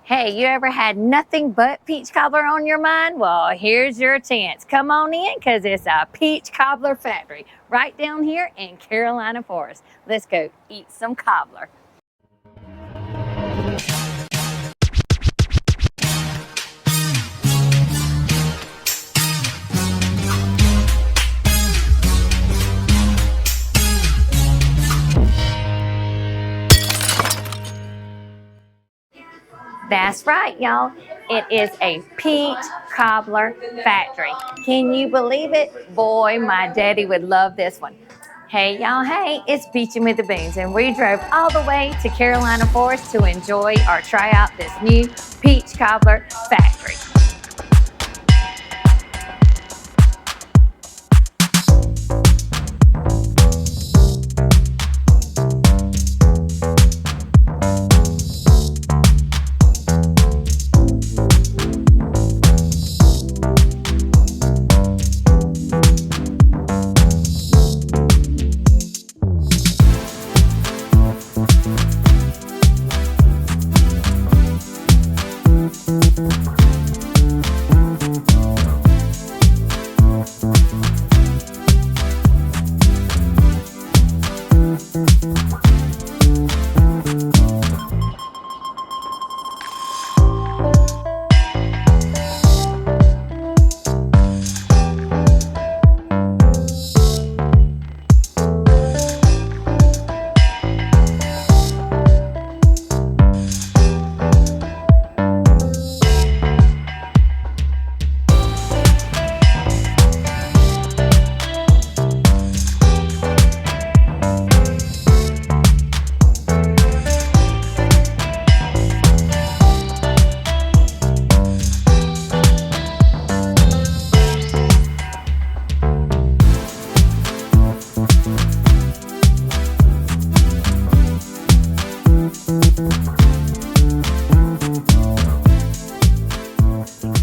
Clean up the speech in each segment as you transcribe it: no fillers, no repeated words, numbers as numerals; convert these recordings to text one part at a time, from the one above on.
Hey, you ever had nothing but peach cobbler on your mind? Well, here's your chance. Come on in, because it's a peach cobbler factory right down here in Carolina Forest. Let's go eat some cobbler. That's right, y'all. It is a peach cobbler factory. Can you believe it? Boy, my daddy would love this one. Hey, y'all. Hey, it's Beachin With The Boones, and we drove all the way to Carolina Forest to enjoy or try out this new peach cobbler factory.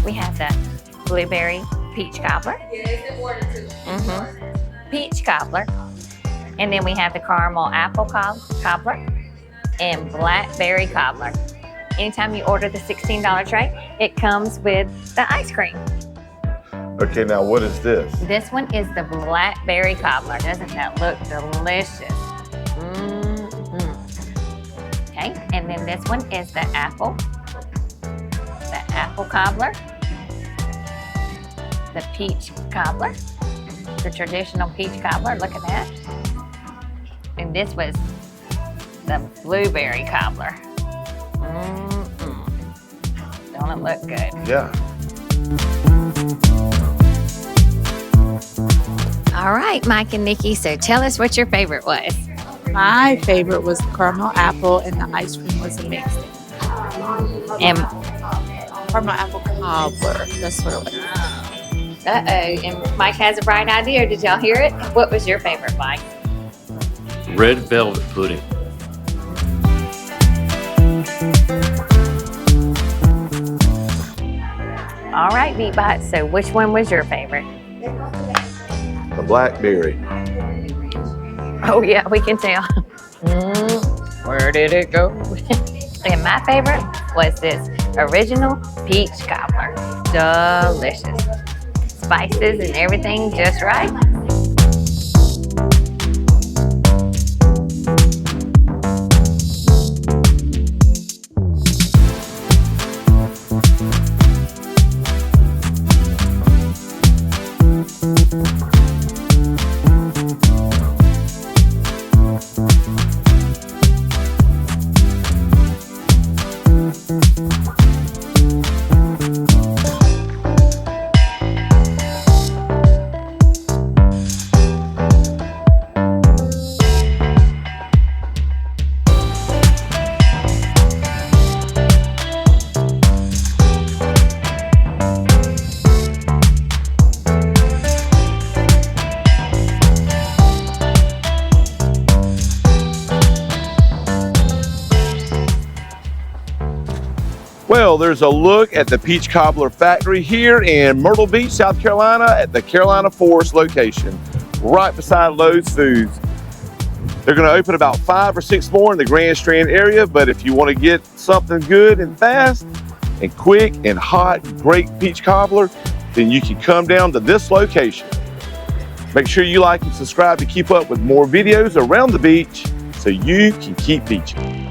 We have the blueberry peach cobbler, peach cobbler, and then we have the caramel apple cobbler and blackberry cobbler. Anytime you order the $16 tray, it comes with the ice cream. Okay, now what is this? This one is the blackberry cobbler. Doesn't that look delicious? Okay, and then this one is the apple cobbler, the peach cobbler, the traditional peach cobbler. Look at that. And this was the blueberry cobbler. Don't it look good? Yeah. All right, Mike and Nikki, so tell us what your favorite was. My favorite was the caramel apple, and the ice cream was amazing. And Caramel apple cobbler, that's what it was. and Mike has a bright idea. Did y'all hear it? What was your favorite, Mike? Red velvet pudding. All right, Beatbot, so which one was your favorite? The blackberry. Oh yeah, we can tell. Where did it go? And my favorite was this original peach cobbler. Delicious. Spices and everything just right. Well, there's a look at the Peach Cobbler Factory here in Myrtle Beach, South Carolina at the Carolina Forest location, right beside Lowe's Foods. They're going to open about 5 or 6 more in the Grand Strand area, but if you want to get something good and fast and quick and hot, great peach cobbler, then you can come down to this location. Make sure you like and subscribe to keep up with more videos around the beach so you can keep beaching.